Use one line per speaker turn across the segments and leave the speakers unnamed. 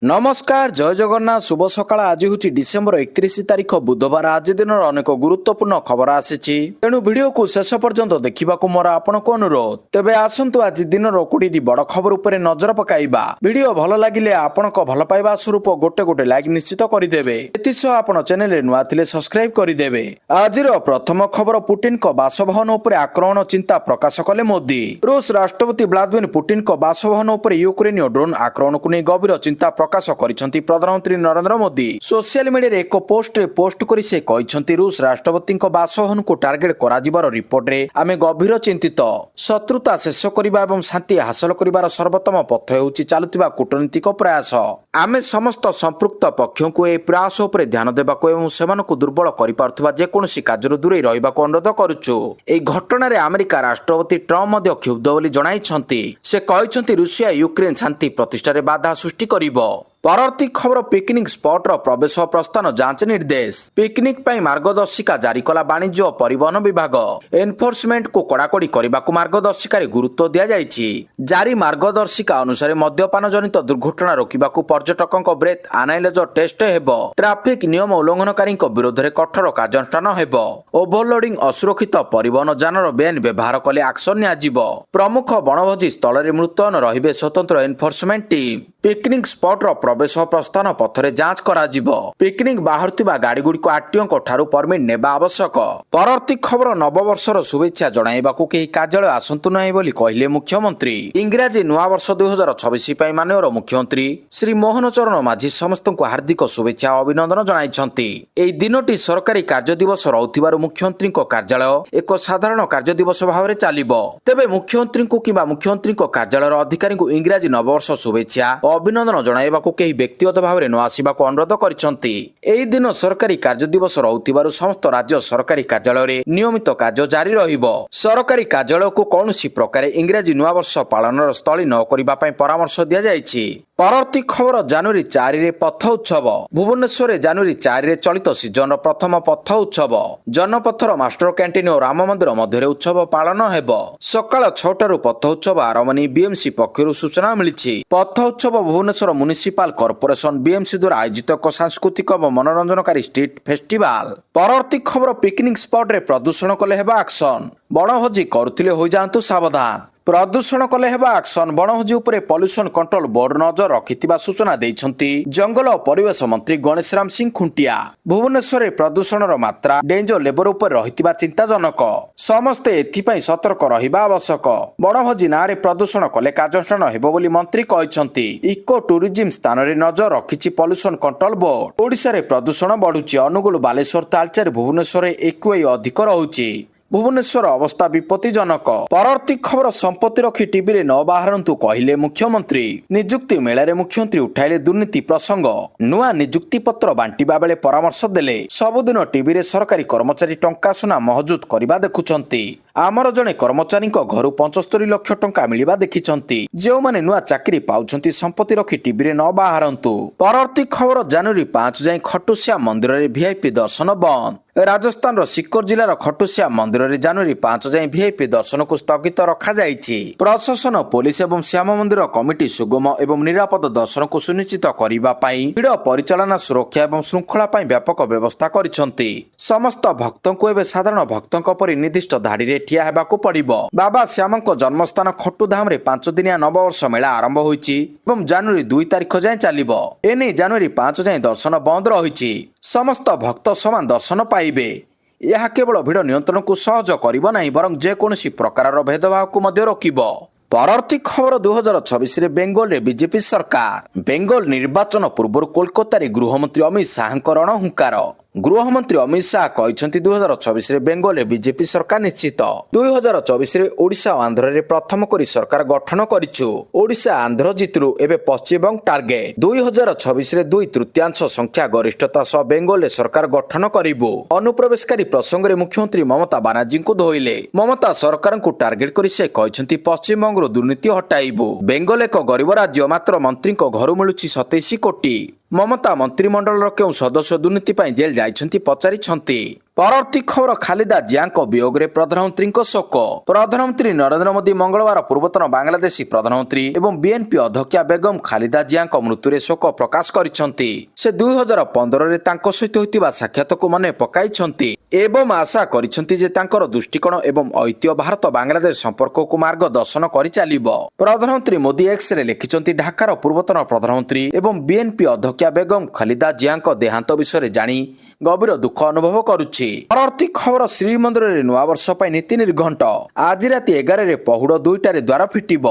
नमस्कार जय जगन्नाथ शुभ सकाळ आज हूँ डिसेम्बर 31 तारिख बुधवार आज दिन अनेक गुरुत्वपूर्ण खबर आसी तेणु वीडियो को शेष पर्यंत देखा मोर आपण को अनुरोध तेबे आसंतु आज दिन 20 बड़ खबर उपर नजर पकाइबा वीडियो भल लगिले आपण भल पाइबा स्वरूप गोटे गोटे लाइक निश्चित करदेवे एतिसह आपण चैनल नुआ थिले सब्सक्राइब करदेवे आज प्रथम खबर पुटिन को बासभवन उपर आक्रमण चिंता प्रकाश कले मोदी रूस राष्ट्रपति व्लादिमीर पुटिन को बासभवन उपर यूक्रेनीय ड्रोन आक्रमण को नहीं गभीर चिंता प्रकाश करिसेंती प्रधानमंत्री नरेंद्र मोदी सोशल मीडिया रे एक पोस्ट करी से कहिसेंती रूस राष्ट्रपति बासभवन को टार्गेट कराजिबार रिपोर्ट रे आमे गभीर चिंतित शत्रुता शेष करिबा एवं शांति हासिल करिबार सर्वोत्तम पथ हेउची चालुतिबा कूटनीतिक प्रयास आमे समस्त संपृक्त पक्षों को ए प्रयास उपरे ध्यान देबाको एवं सेमानकु दुर्बल करि पारुथिबा जे कोनोसी कार्यरु दूरे रहिबाको अनुरोध करूछु एई घटना रे अमेरिका राष्ट्रपति ट्रम्प मध्य क्षुब्ध बोली जणाइछंती से कहिछंती रूसिया यूक्रेन शांति प्रतिष्ठा रे बाधा सृष्टि करिवो परवर्ती खबर पिकनिक स्पॉट रो प्रवेश प्रस्थान जांच निर्देश पिकनिक पाई मार्गदर्शिका जारी कला वाणिज्य और परिवहन विभाग एनफोर्समेंट को कड़ाकड़ी करने मार्गदर्शिका गुरुत्व दिया जायछि जारी मार्गदर्शिका अनुसार मद्यपान जनित दुर्घटना रोकबाकू पर्यटकों ब्रेथ आनाइलेज टेस्ट हेबो ट्रैफिक नियम उल्लंघनकारी विरोध में कठोर कार्यानुष्ठान हेबो ओभरलोडिंग असुरक्षित परिवहन जानर बेन व्यवहार कले एक्शन नियाजिबो प्रमुख बनभोजी स्थल में मुतयन रहिबे स्वतंत्र एनफोर्समेंट टीम पिकनिक स्पॉट रो प्रवेश प्रस्थान पथरे जांच कराजिबो पिकनिक बाहरथिबा गाड़ी गुड़िको आरटीओ को ठारू परमिट नेबा आवश्यक परवर्ती खबर नववर्षर शुभेच्छा जणाइबाकू केही कार्यालय आसंतु नाही बोली कहिले मुख्यमंत्री इंग्राजी नवा वर्ष 2026 पई माननीय मुख्यमंत्री श्री मोहन चरण माझी समस्त को हार्दिक शुभेच्छा और अभिनंदन जणाइछंती एई दिनटी सरकारी कार्य दिवस रहउथिबारु मुख्यमंत्री को कार्यालय एक साधारण कार्य दिवस भाव चलिबो तेबे मुख्यमंत्री को किबा मुख्यमंत्री को कार्यालय अधिकारी को इंग्राजी नववर्ष शुभेच्छा अभिनंदन जणाइबाकू केही व्यक्तिगत भाव में न आसिबाकू अनुरोध करिसेंती एही दिन सरकारी कार्य दिवस रहउथिबारु समस्त राज्य सरकारी कार्यालय रे नियमित कार्य जारी रहिबो सरकारी कार्यालय को कौनसी प्रकार इंग्राजी नवा वर्ष पालन स्थली न करिबा पई परामर्श दिया जायछि परवर्ती खबर जनवरी 4 रे पथ उत्सव भुवनेश्वर जनवरी 4 रे चलित सीजन प्रथम पथ उत्सव जनपथर मास्टर कैंटीन और राम मंदिर मध्य उत्सव पालन हेबो सकाळ 6 पथ उत्सव आरंभ नहीं बीएमसी पक्षरु सूचना मिली पथ उत्सव भुवनेश्वर म्युनिसिपल कॉर्पोरेशन बीएमसी द्वारा आयोजित एक सांस्कृतिक और मनोरंजनकारी स्ट्रीट फेस्टिवल परवर्ती खबर पिकनिक स्पॉट रे प्रदूषण कले हेबा एक्शन बनभोजी करुथिले होई जांतु सावधान प्रदूषण कले हेबा एक्शन बनभोजी उपरे पॉल्यूशन कंट्रोल बोर्ड नजर रखिथिबा सूचना दैछंती जंगल और परिवेश मंत्री गणेश राम सिंह खुंटिया भुवनेश्वर रे प्रदूषणर मात्रा डेंजर लेवल उपर रहितिबा चिंताजनक समस्ते एथिपई सतर्क रहिबा आवश्यक बनभोजी नारे प्रदूषण कले कार्यानुष्ठान हेबो बोली मंत्री कहिसंती इको टूरिज्म स्थान रे नजर रखिछि पॉल्यूशन कंट्रोल बोर्ड ओडिसा रे प्रदूषण बढ़ुछि अनुगुल बालेश्वर तालचेर भुवनेश्वर रे एक्वई अधिक रहुछि भुवनेश्वर अवस्था विपत्तिजनक परवर्ती खबर संपत्ति रखी टीवी रे न बाहरंतु कहिले मुख्यमंत्री नियुक्ति मेला मुख्यमंत्री उठाइले दुर्नीति प्रसंग नुआ नियुक्ति पत्र बांटिबा बेले परामर्श देले सबुदिन टीवी रे सरकारी कर्मचारी टंका सुना महजूद करबा देखुचंती आमर जने कर्मचारी घर 75 लाख टंका मिलिबा देखिचंती जो माने नुआ चाकरी पाउछंती संपत्ति रखी टीवी रे न बाहरंतु परवर्ती खबर जनवरी 5 जाए खटुसिया मंदिर रे वीआईपी दर्शन बंद राजस्थान रो सिक्कर जिलार खटुसिया मंदिर रे जनवरी 5 जाए वीआईपी दर्शन को स्थगित रखा जायछि प्रशासन पुलिस एवं श्याम मंदिर कमिटी सुगम एवं निरापद दर्शन को सुनिश्चित करिबा पई भिड़ परिचालना सुरक्षा एवं श्रृंखला पई व्यापक व्यवस्था करिसंती समस्त भक्तों को एवं साधारण भक्तों परि निर्दिष्ट धाड़ी रे ठिया हेबाकू पड़िबो बाबा श्यामको जन्मस्थान खटुधाम रे 5 दिनिया नववर्ष मेला आरंभ होईछि एवं जनवरी 2 तारिख जाए चलिबो एने जनवरी 5 जाए दर्शन बंद रहिछि समस्त भक्त समान दर्शन पाइबे यह केवल भिड़ नियंत्रण को सहज करिबो नाही बरं जे कोनोसी प्रकारर भेदभाव को मध्य रोकिबो परवर्ती खबर 2026 रे बेंगल रे बीजेपी सरकार बेंगल निर्वाचन पूर्व कोलकाता रे गृहमंत्री अमित शाह रण हुंकार गृहमंत्री अमित शाह कहते 2026 रे बेंगल रे बीजेपी सरकार निश्चित 2024 रे ओडिशा और आंध्र रे प्रथम करी सरकार गठन करिछु ओडिशा आंध्र जितरु एबे पश्चिमबंग टार्गेट 2026 रे 2/3 संख्या गरिष्ठता सह बेंगल रे सरकार गठन करिबो अनुप्रवेशकारी प्रसंग रे मुख्यमंत्री ममता बनर्जी को धोइले ममता सरकार को टार्गेट करी से कहते पश्चिमबंग रो दुर्नीति हटाइबो बेंगल एक गरीब राज्य मात्र मंत्री को घर मिलुछि 27 कोटी ମମତା ମନ୍ତ୍ରିମଣ୍ଡଳର କେଉଁ ସଦସ୍ୟ ଦୁର୍ନୀତି ପାଇଁ ଜେଲ୍ ଯାଇଛନ୍ତି ପଚାରିଛନ୍ତି। ପରବର୍ତ୍ତୀ ଖବର ଖାଲିଦା ଜିଆଙ୍କ ବିୟୋଗରେ ପ୍ରଧାନମନ୍ତ୍ରୀଙ୍କ ଶୋକ। ପ୍ରଧାନମନ୍ତ୍ରୀ ନରେନ୍ଦ୍ର ମୋଦି ମଙ୍ଗଳବାର ପୂର୍ବତନ ବାଂଲାଦେଶୀ ପ୍ରଧାନମନ୍ତ୍ରୀ ଏବଂ ବିଏନପି ଅଧ୍ୟକ୍ଷା ବେଗମ ଖାଲିଦା ଜିଆଙ୍କ ମୃତ୍ୟୁରେ ଶୋକ ପ୍ରକାଶ କରିଛନ୍ତି। ସେ 2015ରେ ତାଙ୍କ ସହିତ ହୋଇଥିବା ସାକ୍ଷାତକୁ ମନେ ପକାଇଛନ୍ତି ଏବଂ ଆଶା କରିଛନ୍ତି ଯେ ତାଙ୍କର ଦୃଷ୍ଟିକୋଣ ଏବଂ ଐତିହ୍ୟ ଭାରତ ବାଂଲାଦେଶ ସମ୍ପର୍କକୁ ମାର୍ଗଦର୍ଶନ କରିଚାଲିବ। ପ୍ରଧାନମନ୍ତ୍ରୀ ମୋଦି ଏକ୍ସରେ ଲେଖିଛନ୍ତି, ଢାକାର ପୂର୍ବତନ ପ୍ରଧାନମନ୍ତ୍ରୀ ଏବଂ ବିଏନପି ଅଧ୍ୟକ୍ଷା ବେଗମ ଖାଲିଦା ଜିଆଙ୍କ ଦେହାନ୍ତ ବିଷୟରେ ଜାଣି ଗଭୀର ଦୁଃଖ ଅନୁଭବ କରୁଛି। ପରବର୍ତ୍ତୀ ଖବର ଶ୍ରୀମନ୍ଦିରରେ ନୂଆବର୍ଷ ପାଇଁ ନୀତି ନିର୍ଘଣ୍ଟ। ଆଜି ରାତି 11ରେ ପହୁଡ଼ 2ଟାରେ ଦ୍ୱାର ଫିଟିବ।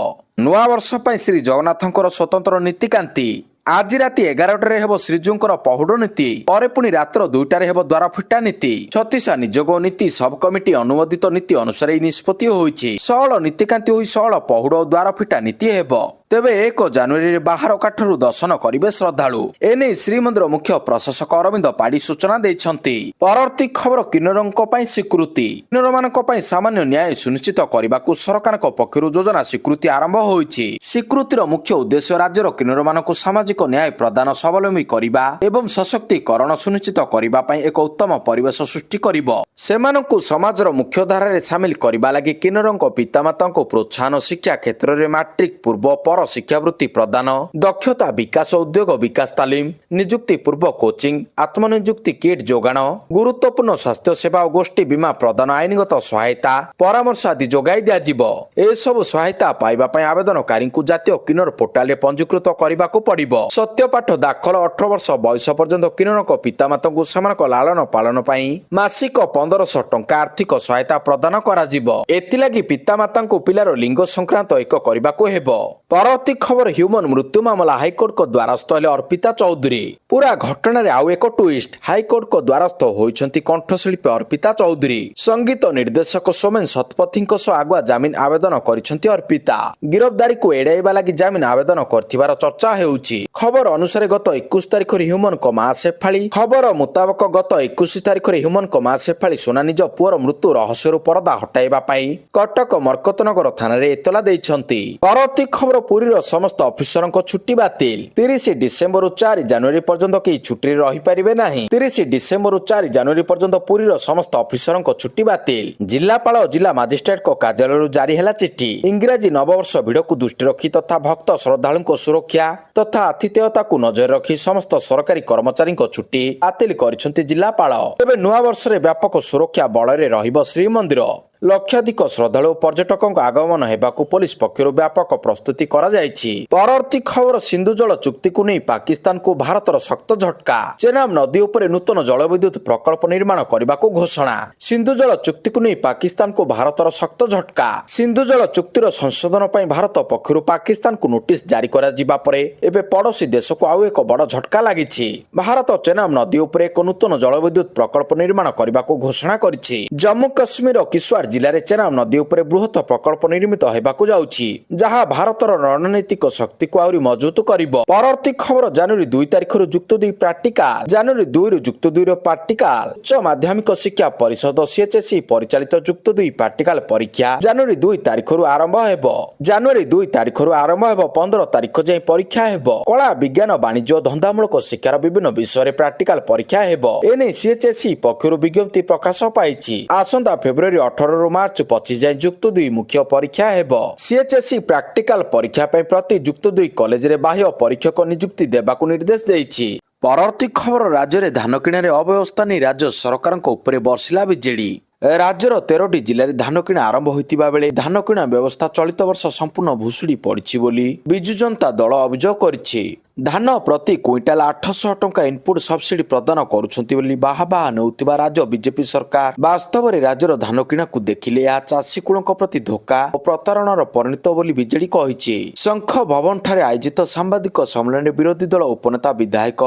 ନୂଆବର୍ଷ ପାଇଁ ଶ୍ରୀ ଜଗନ୍ନାଥଙ୍କର ସ୍ୱତନ୍ତ୍ର ନୀତିକାନ୍ତି। ଆଜି ରାତି 11ଟାରେ ହେବ ଶ୍ରୀଜୀଉଙ୍କର ପହୁଡ଼ ନୀତି। ପରେ ପୁଣି ରାତ୍ର 2ଟାରେ ହେବ ଦ୍ୱାର ଫିଟା ନୀତି। ଛତିଶା ନିଯୋଗ ନୀତି ସବ୍ କମିଟି ଅନୁମୋଦିତ ନୀତି ଅନୁସାରେ ଏହି ନିଷ୍ପତ୍ତି ହୋଇଛି। ସଅଳ ନୀତିକାନ୍ତି ହୋଇ ସଅଳ ପହୁଡ଼ ଓ ଦ୍ୱାର ଫିଟା ନୀତି ହେବ। ତେବେ 1 ଜାନୁଆରୀରେ ବାହାର କାଠରୁ ଦର୍ଶନ କରିବେ ଶ୍ରଦ୍ଧାଳୁ। ଏନେଇ ଶ୍ରୀମନ୍ଦିର ମୁଖ୍ୟ ପ୍ରଶାସକ ଅରବିନ୍ଦ ପାଢ଼ୀ ସୂଚନା ଦେଇଛନ୍ତି। ପରବର୍ତ୍ତୀ ଖବର କିନ୍ନରଙ୍କ ପାଇଁ ସ୍ୱୀକୃତି। କିନ୍ନରମାନଙ୍କ ପାଇଁ ସାମାନ୍ୟ ନ୍ୟାୟ ସୁନିଶ୍ଚିତ କରିବାକୁ ସରକାରଙ୍କ ପକ୍ଷରୁ ଯୋଜନା ସ୍ୱୀକୃତି ଆରମ୍ଭ ହୋଇଛି। ସ୍ୱୀକୃତିର ମୁଖ୍ୟ ଉଦ୍ଦେଶ୍ୟ ରାଜ୍ୟର କିନ୍ନରମାନଙ୍କୁ ସାମାଜିକ ନ୍ୟାୟ ପ୍ରଦାନ, ସ୍ୱାବଲମ୍ବୀ କରିବା ଏବଂ ସଶକ୍ତିକରଣ ସୁନିଶ୍ଚିତ କରିବା ପାଇଁ ଏକ ଉତ୍ତମ ପରିବେଶ ସୃଷ୍ଟି କରିବ। ସେମାନଙ୍କୁ ସମାଜର ମୁଖ୍ୟଧାରାରେ ସାମିଲ କରିବା ଲାଗି କିନ୍ନରଙ୍କ ପିତାମାତାଙ୍କୁ ପ୍ରୋତ୍ସାହନ, ଶିକ୍ଷା କ୍ଷେତ୍ରରେ ମାଟ୍ରିକ ପୂର୍ବ ଶିକ୍ଷାବୃତ୍ତି ପ୍ରଦାନ, ଦକ୍ଷତା ବିକାଶ, ଉଦ୍ୟୋଗ ବିକାଶ ତାଲିମ, ନିଯୁକ୍ତି ପୂର୍ବ କୋଚିଂ, ଆତ୍ମନିଯୁକ୍ତି କିଟ୍ ଯୋଗାଣ, ଗୁରୁତ୍ୱପୂର୍ଣ୍ଣ ସ୍ୱାସ୍ଥ୍ୟ ସେବା ଓ ଗୋଷ୍ଠୀ ବୀମା ପ୍ରଦାନ, ଆଇନଗତ ସହାୟତା, ପରାମର୍ଶ ଆଦି ଯୋଗାଇ ଦିଆଯିବ। ଏସବୁ ସହାୟତା ପାଇବା ପାଇଁ ଆବେଦନକାରୀଙ୍କୁ ଜାତୀୟ କିନ୍ନର ପୋର୍ଟାଲରେ ପଞ୍ଜୀକୃତ କରିବାକୁ ପଡ଼ିବ। ସତ୍ୟପାଠ ଦାଖଲ 18 ବର୍ଷ ବୟସ ପର୍ଯ୍ୟନ୍ତ କିନ୍ନରଙ୍କ ପିତାମାତାଙ୍କୁ ସେମାନଙ୍କ ଲାଳନ ପାଳନ ପାଇଁ ମାସିକ 1500 ଟଙ୍କା ଆର୍ଥିକ ସହାୟତା ପ୍ରଦାନ କରାଯିବ। ଏଥିଲାଗି ପିତାମାତାଙ୍କୁ ପିଲାର ଲିଙ୍ଗ ସଂକ୍ରାନ୍ତ ଏକ କରିବାକୁ ହେବ। ପରବର୍ତ୍ତୀ ଖବର ହ୍ୟୁମାନ ମୃତ୍ୟୁ ମାମଲା ହାଇକୋର୍ଟଙ୍କ ଦ୍ୱାରସ୍ଥ ହେଲେ ଅର୍ପିତା ଚୌଧୁରୀ। ପୁରା ଘଟଣାରେ ଆଉ ଏକ ଟୁଇଷ୍ଟ। ହାଇକୋର୍ଟଙ୍କ ଦ୍ୱାରସ୍ଥ ହୋଇଛନ୍ତି କଣ୍ଠଶିଳ୍ପୀ ଅର୍ପିତା ଚୌଧୁରୀ। ସଙ୍ଗୀତ ନିର୍ଦ୍ଦେଶକ ସୋମେନ ଶତପଥୀଙ୍କ ସହ ଆଗୁଆ ଜାମିନ ଆବେଦନ କରିଛନ୍ତି ଅର୍ପିତା। ଗିରଫଦାରୀକୁ ଏଡ଼ାଇବା ଲାଗି ଜାମିନ ଆବେଦନ କରିଥିବାର ଚର୍ଚ୍ଚା ହେଉଛି। ଖବର ଅନୁସାରେ ଗତ 21 ତାରିଖରେ ହ୍ୟୁମାନଙ୍କ ମା ଶେଫାଳି। ଖବର ମୁତାବକ ଗତ 21 ତାରିଖରେ ହ୍ୟୁମାନଙ୍କ ମା ଶେଫାଳି ସୁନା ନିଜ ପୁଅର ମୃତ୍ୟୁ ରହସ୍ୟରୁ ପରଦା ହଟାଇବା ପାଇଁ କଟକ ମର୍କତନଗର ଥାନାରେ ଏତଲା ଦେଇଛନ୍ତି। ପରବର୍ତ୍ତୀ ଖବର ପୁରୀର ସମସ୍ତ ଅଫିସରଙ୍କ ଛୁଟି ବାତିଲ। 30 ଡିସେମ୍ବରରୁ 4 ଜାନୁଆରୀ ପର୍ଯ୍ୟନ୍ତ କେହି ଛୁଟିରେ ରହିପାରିବେ ନାହିଁ। 30 ଡିସେମ୍ବରରୁ 4 ଜାନୁଆରୀ ପର୍ଯ୍ୟନ୍ତ ପୁରୀର ସମସ୍ତ ଅଫିସରଙ୍କ ଛୁଟି ବାତିଲ। ଜିଲ୍ଲାପାଳ ଓ ଜିଲ୍ଲା ମାଜିଷ୍ଟ୍ରେଟଙ୍କ କାର୍ଯ୍ୟାଳୟରୁ ଜାରି ହେଲା ଚିଠି। ଇଂରାଜୀ ନବବର୍ଷ ଭିଡ଼କୁ ଦୃଷ୍ଟି ରଖି ତଥା ଭକ୍ତ ଶ୍ରଦ୍ଧାଳୁଙ୍କ ସୁରକ୍ଷା ତଥା ଆତିଥେୟତାକୁ ନଜର ରଖି ସମସ୍ତ ସରକାରୀ କର୍ମଚାରୀଙ୍କ ଛୁଟି ବାତିଲ କରିଛନ୍ତି ଜିଲ୍ଲାପାଳ। ତେବେ ନୂଆବର୍ଷରେ ବ୍ୟାପକ ସୁରକ୍ଷା ବଳରେ ରହିବ ଶ୍ରୀମନ୍ଦିର। ଲକ୍ଷାଧିକ ଶ୍ରଦ୍ଧାଳୁ ଓ ପର୍ଯ୍ୟଟକଙ୍କ ଆଗମନ ହେବାକୁ ପୋଲିସ ପକ୍ଷରୁ ବ୍ୟାପକ ପ୍ରସ୍ତୁତି କରାଯାଇଛି। ପରବର୍ତ୍ତୀ ଖବର ସିନ୍ଧୁ ଜଳ ଚୁକ୍ତିକୁ ନେଇ ପାକିସ୍ତାନକୁ ଭାରତର ଶକ୍ତ ଝଟକା। ଚେନାବ ନଦୀ ଉପରେ ନୂତନ ଜଳବିଦ୍ୟୁତ ପ୍ରକଳ୍ପ ନିର୍ମାଣ କରିବାକୁ ଘୋଷଣା। ସିନ୍ଧୁ ଜଳ ଚୁକ୍ତିକୁ ନେଇ ପାକିସ୍ତାନକୁ ଭାରତର ଶକ୍ତ ଝଟକା। ସିନ୍ଧୁ ଜଳ ଚୁକ୍ତିର ସଂଶୋଧନ ପାଇଁ ଭାରତ ପକ୍ଷରୁ ପାକିସ୍ତାନକୁ ନୋଟିସ ଜାରି କରାଯିବା ପରେ ଏବେ ପଡୋଶୀ ଦେଶକୁ ଆଉ ଏକ ବଡ଼ ଝଟକା ଲାଗିଛି। ଭାରତ ଚେନାବ ନଦୀ ଉପରେ ଏକ ନୂତନ ଜଳବିଦ୍ୟୁତ ପ୍ରକଳ୍ପ ନିର୍ମାଣ କରିବାକୁ ଘୋଷଣା କରିଛି। ଜମ୍ମୁ କାଶ୍ମୀର କିଶ୍ୱାର ଜିଲ୍ଲାରେ ଚେନାବ ନଦୀ ଉପରେ ବୃହତ ପ୍ରକଳ୍ପ ନିର୍ମିତ ହେବାକୁ ଯାଉଛି, ଯାହା ଭାରତର ରଣନୈତିକ ଶକ୍ତିକୁ ଆହୁରି ମଜବୁତ କରିବ। ପରବର୍ତ୍ତୀ ଖବର ଜାନୁଆରୀ 2 ତାରିଖରୁ ଯୁକ୍ତ 2 ପ୍ରାକ୍ଟିକାଲ। ଜାନୁଆରୀ 2ରୁ ଯୁକ୍ତ 2ର ପ୍ରାକ୍ଟିକାଲ। ଉଚ୍ଚ ମାଧ୍ୟମିକ ଶିକ୍ଷା ପରିଷଦ CHSE ପରିଚାଳିତ ଯୁକ୍ତ 2 ପ୍ରାକ୍ଟିକାଲ ପରୀକ୍ଷା ଜାନୁଆରୀ 2 ତାରିଖରୁ ଆରମ୍ଭ ହେବ। ଜାନୁଆରୀ 2 ତାରିଖରୁ ଆରମ୍ଭ ହେବ, 15 ତାରିଖ ଯାଏଁ ପରୀକ୍ଷା ହେବ। କଳା, ବିଜ୍ଞାନ, ବାଣିଜ୍ୟ ଓ ଧନ୍ଦାମୂଳକ ଶିକ୍ଷାର ବିଭିନ୍ନ ବିଷୟରେ ପ୍ରାକ୍ଟିକାଲ ପରୀକ୍ଷା ହେବ। ଏନେଇ CHSE ପକ୍ଷରୁ ବିଜ୍ଞପ୍ତି ପ୍ରକାଶ ପାଇଛି। ଆସନ୍ତା ଫେବୃଆରୀ 18 ମାର୍ଚ୍ଚ 25 ଯାଏଁ ଯୁକ୍ତ 2 ମୁଖ୍ୟ ପରୀକ୍ଷା ହେବ। CHSE ପ୍ରାକ୍ଟିକାଲ ପରୀକ୍ଷା ପାଇଁ ପ୍ରତି ଯୁକ୍ତ 2 କଲେଜରେ ବାହ୍ୟ ପରୀକ୍ଷକ ନିଯୁକ୍ତି ଦେବାକୁ ନିର୍ଦ୍ଦେଶ ଦେଇଛି। ପରବର୍ତ୍ତୀ ଖବର ରାଜ୍ୟରେ ଧାନ କିଣାରେ ଅବ୍ୟବସ୍ଥା ନେଇ ରାଜ୍ୟ ସରକାରଙ୍କ ଉପରେ ବର୍ଷିଲା ବିଜେଡି। ରାଜ୍ୟର 13ଟି ଜିଲ୍ଲାରେ ଧାନ କିଣା ଆରମ୍ଭ ହୋଇଥିବା ବେଳେ ଧାନ କିଣା ବ୍ୟବସ୍ଥା ଚଳିତ ବର୍ଷ ସମ୍ପୂର୍ଣ୍ଣ ଭୁଷୁଡ଼ି ପଡ଼ିଛି ବୋଲି ବିଜୁ ଜନତା ଦଳ ଅଭିଯୋଗ କରିଛି। ଧାନ ପ୍ରତି କ୍ୱିଣ୍ଟାଲ 800 ଟଙ୍କା ଇନପୁଟ ସବସିଡି ପ୍ରଦାନ କରୁଛନ୍ତି ବୋଲି ବାହାବାହା ନେଉଥିବା ରାଜ୍ୟ ବିଜେପି ସରକାର ବାସ୍ତବରେ ରାଜ୍ୟର ଧାନ କିଣାକୁ ଦେଖିଲେ ଏହା ଚାଷୀ କୂଳଙ୍କ ପ୍ରତି ଧୋକା ଓ ପ୍ରତାରଣାର ପରିଣତ ବୋଲି ବିଜେଡି କହିଛି। ଶଙ୍ଖ ଭବନଠାରେ ଆୟୋଜିତ ସାମ୍ବାଦିକ ସମ୍ମିଳନୀରେ ବିରୋଧୀ ଦଳ ଉପନେତା ବିଧାୟକ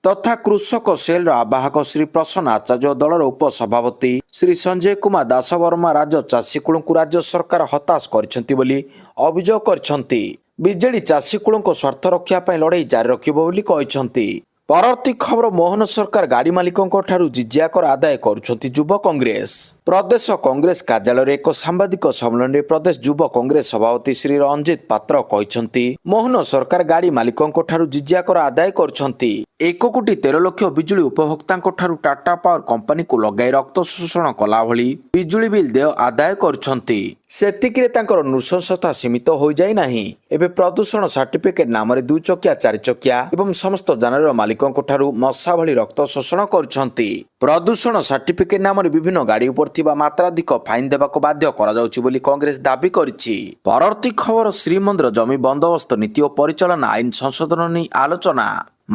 ତଥା କୃଷକ ସେଲର ଆବାହକ ଶ୍ରୀ ପ୍ରସନ୍ନ ଆଚାର୍ଯ୍ୟ ଓ ଦଳର ଉପସଭାପତି ଶ୍ରୀ ସଞ୍ଜୟ କୁମାର ଦାସବର୍ମା ରାଜ୍ୟ ଚାଷୀ କୂଳଙ୍କୁ ରାଜ୍ୟ ସରକାର ହତାଶ କରିଛନ୍ତି ବୋଲି ଅଭିଯୋଗ କରିଛନ୍ତି। ବିଜେଡି ଚାଷୀ କୂଳଙ୍କ ସ୍ୱାର୍ଥ ରକ୍ଷା ପାଇଁ ଲଢ଼େଇ ଜାରି ରଖିବ ବୋଲି କହିଛନ୍ତି। ପରବର୍ତ୍ତୀ ଖବର ମୋହନ ସରକାର ଗାଡ଼ି ମାଲିକଙ୍କ ଠାରୁ ଜିଜିଆ କର ଆଦାୟ କରୁଛନ୍ତି ଯୁବ କଂଗ୍ରେସ। ପ୍ରଦେଶ କଂଗ୍ରେସ କାର୍ଯ୍ୟାଳୟରେ ଏକ ସାମ୍ବାଦିକ ସମ୍ମିଳନୀରେ ପ୍ରଦେଶ ଯୁବ କଂଗ୍ରେସ ସଭାପତି ଶ୍ରୀ ରଞ୍ଜିତ ପାତ୍ର କହିଛନ୍ତି, ମୋହନ ସରକାର ଗାଡ଼ି ମାଲିକଙ୍କ ଠାରୁ ଜିଜିଆ କର ଆଦାୟ କରୁଛନ୍ତି। 1,13,00,000 ବିଜୁଳି ଉପଭୋକ୍ତାଙ୍କ ଠାରୁ ଟାଟା ପାୱାର କମ୍ପାନୀକୁ ଲଗାଇ ରକ୍ତ ଶୋଷଣ କଲା ଭଳି ବିଜୁଳି ବିଲ୍ ଦେୟ ଆଦାୟ କରୁଛନ୍ତି। ସେତିକିରେ ତାଙ୍କର ନୃଶଂସତା ସୀମିତ ହୋଇଯାଇ ନାହିଁ। ଏବେ ପ୍ରଦୂଷଣ ସାର୍ଟିଫିକେଟ ନାମରେ 2 ଚକିଆ 4 ଚକିଆ ଏବଂ ସମସ୍ତ ଯାନର ମାଲିକଙ୍କ ଠାରୁ ମଶା ଭଳି ରକ୍ତ ଶୋଷଣ କରୁଛନ୍ତି। ପ୍ରଦୂଷଣ ସାର୍ଟିଫିକେଟ ନାମରେ ବିଭିନ୍ନ ଗାଡ଼ି ଉପରେ ଥିବା ମାତ୍ରାଧିକ ଫାଇନ୍ ଦେବାକୁ ବାଧ୍ୟ କରାଯାଉଛି ବୋଲି କଂଗ୍ରେସ ଦାବି କରିଛି। ପରବର୍ତ୍ତୀ ଖବର ଶ୍ରୀମନ୍ଦିର ଜମି ବନ୍ଦୋବସ୍ତ ନୀତି ଓ ପରିଚାଳନା ଆଇନ ସଂଶୋଧନ ନେଇ ଆଲୋଚନା।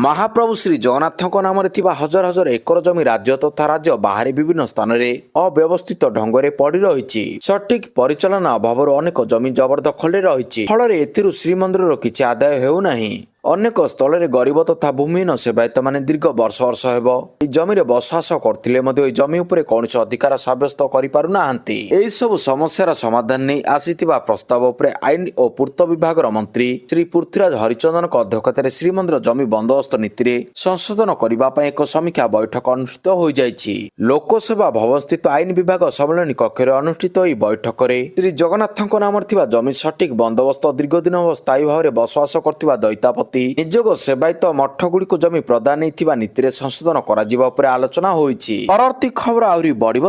ମହାପ୍ରଭୁ ଶ୍ରୀ ଜଗନ୍ନାଥଙ୍କ ନାମରେ ଥିବା ହଜାର ହଜାର ଏକର ଜମି ରାଜ୍ୟ ତଥା ରାଜ୍ୟ ବାହାରେ ବିଭିନ୍ନ ସ୍ଥାନରେ ଅବ୍ୟବସ୍ଥିତ ଢଙ୍ଗରେ ପଡ଼ି ରହିଛି। ସଠିକ ପରିଚାଳନା ଅଭାବରୁ ଅନେକ ଜମି ଜବରଦଖଲରେ ରହିଛି। ଫଳରେ ଏଥିରୁ ଶ୍ରୀମନ୍ଦିରର କିଛି ଆଦାୟ ହେଉନାହିଁ। ଅନେକ ସ୍ଥଳରେ ଗରିବ ତଥା ଭୂମିହୀନ ସେବାୟତମାନେ ଦୀର୍ଘ ବର୍ଷ ବର୍ଷ ହେବ ଏହି ଜମିରେ ବସବାସ କରୁଥିଲେ ମଧ୍ୟ ଏହି ଜମି ଉପରେ କୌଣସି ଅଧିକାର ସାବ୍ୟସ୍ତ କରିପାରୁନାହାନ୍ତି। ଏହିସବୁ ସମସ୍ୟାର ସମାଧାନ ନେଇ ଆସିଥିବା ପ୍ରସ୍ତାବ ଉପରେ ଆଇନ ଓ ପୂର୍ତ୍ତ ବିଭାଗର ମନ୍ତ୍ରୀ ଶ୍ରୀ ପୃଥ୍ୱୀରାଜ ହରିଚନ୍ଦନଙ୍କ ଅଧ୍ୟକ୍ଷତାରେ ଶ୍ରୀମନ୍ଦିର ଜମି ବନ୍ଦୋବସ୍ତ ନୀତିରେ ସଂଶୋଧନ କରିବା ପାଇଁ ଏକ ସମୀକ୍ଷା ବୈଠକ ଅନୁଷ୍ଠିତ ହୋଇଯାଇଛି। ଲୋକସେବା ଭବନସ୍ଥିତ ଆଇନ ବିଭାଗ ସମ୍ମିଳନୀ କକ୍ଷରେ ଅନୁଷ୍ଠିତ ଏହି ବୈଠକରେ ଶ୍ରୀ ଜଗନ୍ନାଥଙ୍କ ନାମରେ ଥିବା ଜମି ସଠିକ ବନ୍ଦୋବସ୍ତ ଦୀର୍ଘଦିନ ହେବ ସ୍ଥାୟୀ ଭାବରେ ବସବାସ କରୁଥିବା ଦଇତାପତି ନିଯୋଗ ସେବାୟତ ମଠଗୁଡ଼ିକୁ ଜମି ପ୍ରଦାନ ନେଇଥିବା ନୀତିରେ ସଂଶୋଧନ କରାଯିବା ଉପରେ ଆଲୋଚନା ହୋଇଛି। ପରବର୍ତ୍ତୀ ଖବର ଆହୁରି ବଢିବ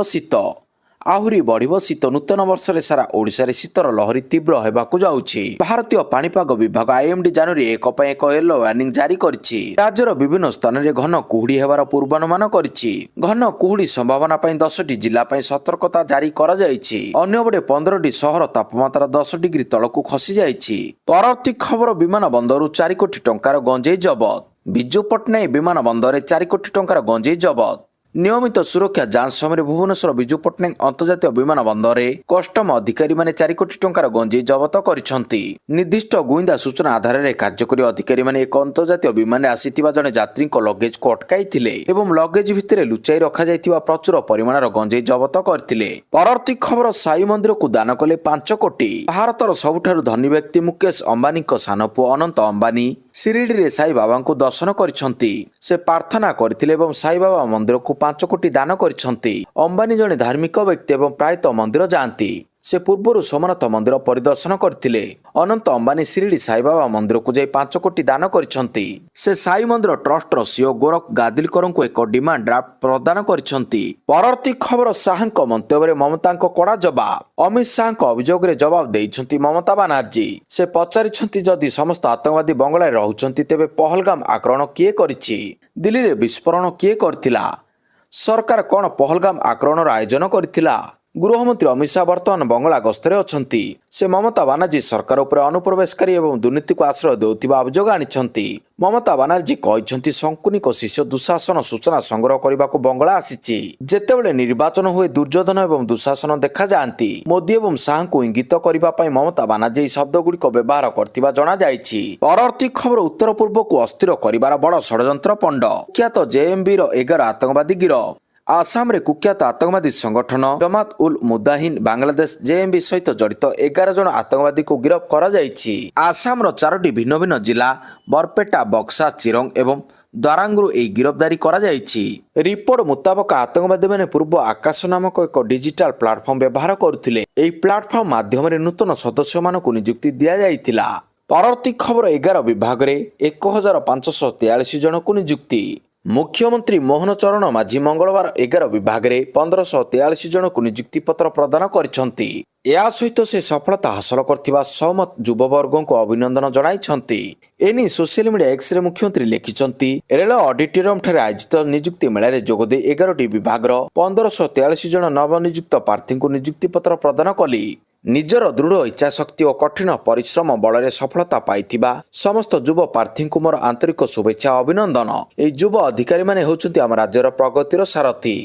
ଶୀତ। ନୂତନ ବର୍ଷରେ ସାରା ଓଡ଼ିଶାରେ ଶୀତର ଲହରୀ ତୀବ୍ର ହେବାକୁ ଯାଉଛି। ଭାରତୀୟ ପାଣିପାଗ ବିଭାଗ IMD ଜାନୁଆରୀ 1 ପାଇଁ ଏକ ୟେଲୋ ୱାର୍ଣ୍ଣିଂ ଜାରି କରିଛି। ରାଜ୍ୟର ବିଭିନ୍ନ ସ୍ଥାନରେ ଘନ କୁହୁଡ଼ି ହେବାର ପୂର୍ବାନୁମାନ କରିଛି। ଘନ କୁହୁଡ଼ି ସମ୍ଭାବନା ପାଇଁ 10ଟି ଜିଲ୍ଲା ପାଇଁ ସତର୍କତା ଜାରି କରାଯାଇଛି। ଅନ୍ୟପଟେ 15ଟି ସହର ତାପମାତ୍ରା 10 ଡିଗ୍ରୀ ତଳକୁ ଖସି ଯାଇଛି। ପରବର୍ତ୍ତୀ ଖବର ବିମାନ ବନ୍ଦରରୁ 4 କୋଟି ଟଙ୍କାର ଗଞ୍ଜେଇ ଜବତ। ବିଜୁ ପଟ୍ଟନାୟକ ବିମାନ ବନ୍ଦରରେ 4 କୋଟି ଟଙ୍କାର ଗଞ୍ଜେଇ ଜବତ। ନିୟମିତ ସୁରକ୍ଷା ଯାଞ୍ଚ ସମୟରେ ଭୁବନେଶ୍ୱର ବିଜୁ ପଟ୍ଟନାୟକ ଅନ୍ତର୍ଜାତୀୟ ବିମାନ ବନ୍ଦରରେ କଷ୍ଟମ ଅଧିକାରୀମାନେ 4 କୋଟି ଟଙ୍କାର ଗଞ୍ଜେଇ ଜବତ କରିଛନ୍ତି। ନିର୍ଦ୍ଦିଷ୍ଟ ଗୁଇନ୍ଦା ସୂଚନା ଆଧାରରେ କାର୍ଯ୍ୟକାରୀ ଅଧିକାରୀମାନେ ଏକ ଅନ୍ତର୍ଜାତୀୟ ବିମାନରେ ଆସିଥିବା ଜଣେ ଯାତ୍ରୀଙ୍କ ଲଗେଜକୁ ଅଟକାଇଥିଲେ ଏବଂ ଲଗେଜ ଭିତରେ ଲୁଚାଇ ରଖାଯାଇଥିବା ପ୍ରଚୁର ପରିମାଣର ଗଞ୍ଜେଇ ଜବତ କରିଥିଲେ। ପରବର୍ତ୍ତୀ ଖବର ସାଇ ମନ୍ଦିରକୁ ଦାନ କଲେ 5 କୋଟି। ଭାରତର ସବୁଠାରୁ ଧନୀ ବ୍ୟକ୍ତି ମୁକେଶ ଅମ୍ବାନୀଙ୍କ ସାନ ପୁଅ ଅନନ୍ତ ଅମ୍ବାନୀ ଶିରିଡିରେ ସାଇ ବାବାଙ୍କୁ ଦର୍ଶନ କରିଛନ୍ତି। ସେ ପ୍ରାର୍ଥନା କରିଥିଲେ ଏବଂ ସାଇ ବାବା ମନ୍ଦିରକୁ 5 କୋଟି ଦାନ କରିଛନ୍ତି। ଅମ୍ବାନୀ ଜଣେ ଧାର୍ମିକ ବ୍ୟକ୍ତି ଏବଂ ପ୍ରାୟତଃ ମନ୍ଦିର ଯାଆନ୍ତି। ସେ ପୂର୍ବରୁ ସୋମନାଥ ମନ୍ଦିର ପରିଦର୍ଶନ କରିଥିଲେ। ଅନନ୍ତ ଅମ୍ବାନୀ ଶିରିଡି ସାଇବାବା ମନ୍ଦିରକୁ ଯାଇ 5 କୋଟି ଦାନ କରିଛନ୍ତି। ସେ ସାଇ ମନ୍ଦିର ଟ୍ରଷ୍ଟର CEO ଗୋରଖ ଗାଦିଲକରଙ୍କୁ ଏକ ଡିମାଣ୍ଡ ଡ୍ରାଫ୍ଟ ପ୍ରଦାନ କରିଛନ୍ତି। ପରବର୍ତ୍ତୀ ଖବର ଶାହାଙ୍କ ମନ୍ତବ୍ୟରେ ମମତାଙ୍କ କଡ଼ା ଜବାବ। ଅମିତ ଶାହାଙ୍କ ଅଭିଯୋଗରେ ଜବାବ ଦେଇଛନ୍ତି ମମତା ବାନାର୍ଜୀ। ସେ ପଚାରିଛନ୍ତି, ଯଦି ସମସ୍ତ ଆତଙ୍କବାଦୀ ବଙ୍ଗଳାରେ ରହୁଛନ୍ତି ତେବେ ପହଲଗାମ ଆକ୍ରମଣ କିଏ କରିଛି? ଦିଲ୍ଲୀରେ ବିସ୍ଫୋରଣ କିଏ କରିଥିଲା? ସରକାର କ'ଣ ପହଲଗାମ ଆକ୍ରମଣର ଆୟୋଜନ କରିଥିଲା? ଗୃହମନ୍ତ୍ରୀ ଅମିତ ଶାହା ବର୍ତ୍ତମାନ ବଙ୍ଗଳା ଗସ୍ତରେ ଅଛନ୍ତି। ସେ ମମତା ବାନାର୍ଜୀ ସରକାର ଉପରେ ଅନୁପ୍ରବେଶକାରୀ ଏବଂ ଦୁର୍ନୀତିକୁ ଆଶ୍ରୟ ଦେଉଥିବା ଅଭିଯୋଗ ଆଣିଛନ୍ତି। ମମତା ବାନାର୍ଜୀ କହିଛନ୍ତି, ଶଙ୍କୁନିଙ୍କ ଶିଷ୍ୟ ଦୁଃଶାସନ ସୂଚନା ସଂଗ୍ରହ କରିବାକୁ ବଙ୍ଗଳା ଆସିଛି। ଯେତେବେଳେ ନିର୍ବାଚନ ହୁଏ ଦୁର୍ଯ୍ୟୋଧନ ଏବଂ ଦୁଃଶାସନ ଦେଖାଯାଆନ୍ତି। ମୋଦି ଏବଂ ଶାହାଙ୍କୁ ଇଙ୍ଗିତ କରିବା ପାଇଁ ମମତା ବାନାର୍ଜୀ ଏହି ଶବ୍ଦଗୁଡ଼ିକ ବ୍ୟବହାର କରିଥିବା ଜଣାଯାଇଛି। ପରବର୍ତ୍ତୀ ଖବର ଉତ୍ତର ପୂର୍ବକୁ ଅସ୍ଥିର କରିବାର ବଡ଼ ଷଡ଼ଯନ୍ତ୍ର ପଣ୍ଡ। କୁଖ୍ୟାତ JMBର 11 ଆତଙ୍କବାଦୀ ଗିରଫ। ଆସାମରେ କୁଖ୍ୟାତ ଆତଙ୍କବାଦୀ ସଂଗଠନ ଜମାତ ଉଲ୍ ମୁଦାହିନ ବାଂଲାଦେଶ JMB ସହିତ ଜଡ଼ିତ 11 ଜଣ ଆତଙ୍କବାଦୀଙ୍କୁ ଗିରଫ କରାଯାଇଛି। ଆସାମର 4ଟି ଭିନ୍ନ ଭିନ୍ନ ଜିଲ୍ଲା ବରପେଟା, ବକ୍ସା, ଚିରଙ୍ଗ ଏବଂ ଦ୍ୱାରାଙ୍ଗରୁ ଏହି ଗିରଫଦାରୀ କରାଯାଇଛି। ରିପୋର୍ଟ ମୁତାବକ ଆତଙ୍କବାଦୀମାନେ ପୂର୍ବ ଆକାଶ ନାମକ ଏକ ଡିଜିଟାଲ ପ୍ଲାଟଫର୍ମ ବ୍ୟବହାର କରୁଥିଲେ। ଏହି ପ୍ଲାଟଫର୍ମ ମାଧ୍ୟମରେ ନୂତନ ସଦସ୍ୟମାନଙ୍କୁ ନିଯୁକ୍ତି ଦିଆଯାଇଥିଲା। ପରବର୍ତ୍ତୀ ଖବର 11 ବିଭାଗରେ 1543 ଜଣଙ୍କୁ ନିଯୁକ୍ତି। ମୁଖ୍ୟମନ୍ତ୍ରୀ ମୋହନ ଚରଣ ମାଝୀ ମଙ୍ଗଳବାର 11 ବିଭାଗରେ 1543 ଜଣଙ୍କୁ ନିଯୁକ୍ତି ପତ୍ର ପ୍ରଦାନ କରିଛନ୍ତି। ଏହା ସହିତ ସେ ସଫଳତା ହାସଲ କରିଥିବା ସହମତ ଯୁବବର୍ଗଙ୍କୁ ଅଭିନନ୍ଦନ ଜଣାଇଛନ୍ତି। ଏନେଇ ସୋସିଆଲ ମିଡିଆ Xରେ ମୁଖ୍ୟମନ୍ତ୍ରୀ ଲେଖିଛନ୍ତି, ରେଳ ଅଡିଟୋରିୟମ ଠାରେ ଆୟୋଜିତ ନିଯୁକ୍ତି ମେଳାରେ ଯୋଗଦେଇ 11ଟି ବିଭାଗର 1543 ଜଣ ନବନିଯୁକ୍ତ ପ୍ରାର୍ଥୀଙ୍କୁ ନିଯୁକ୍ତି ପତ୍ର ପ୍ରଦାନ କଲି। ନିଜର ଦୃଢ଼ ଇଚ୍ଛାଶକ୍ତି ଓ କଠିନ ପରିଶ୍ରମ ବଳରେ ସଫଳତା ପାଇଥିବା ସମସ୍ତ ଯୁବ ପ୍ରାର୍ଥୀଙ୍କୁ ମୋର ଆନ୍ତରିକ ଶୁଭେଚ୍ଛା ଓ ଅଭିନନ୍ଦନ। ଏହି ଯୁବ ଅଧିକାରୀମାନେ ହେଉଛନ୍ତି ଆମ ରାଜ୍ୟର ପ୍ରଗତିର ସାରଥୀ।